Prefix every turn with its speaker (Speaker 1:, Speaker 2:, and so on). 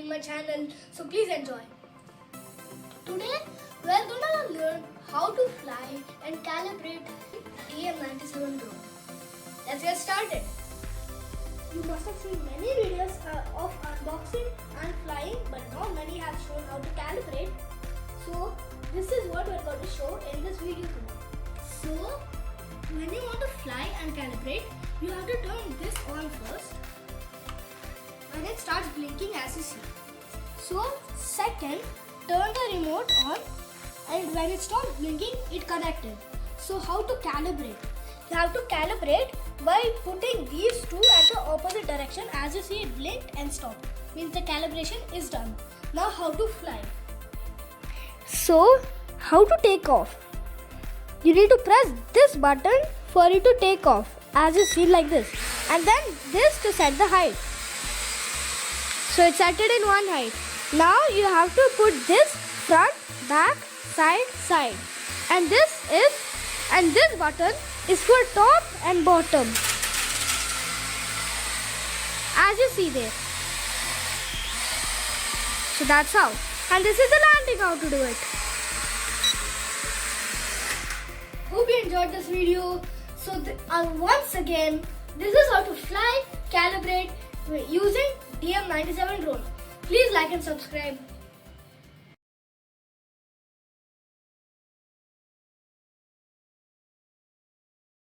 Speaker 1: in my channel, so please enjoy. Today we are gonna learn how to fly and calibrate DM97 drone. Let's get started. You must have seen many videos of unboxing and flying, but not many have shown how to calibrate. So this is what we're going to show in this video today. So when you want to fly and calibrate, you have to turn this on first. And it starts blinking as you see. So second, turn the remote on, and when it stops blinking, it connected. So how to calibrate? You have to calibrate by putting these two at the opposite direction. As you see, it blinked and stopped. Means the calibration is done. Now how to fly? So how to take off? You need to press this button for it to take off. As you see, like this. And then this to set the height. So it's set it in one height. Now you have to put this front, back, side, side. And this button is for top and bottom. As you see there. So that's how. And this is the landing, how to do it. Hope you enjoyed this video. So once again, this is how to fly, calibrate using DM97 drone. Please like and subscribe.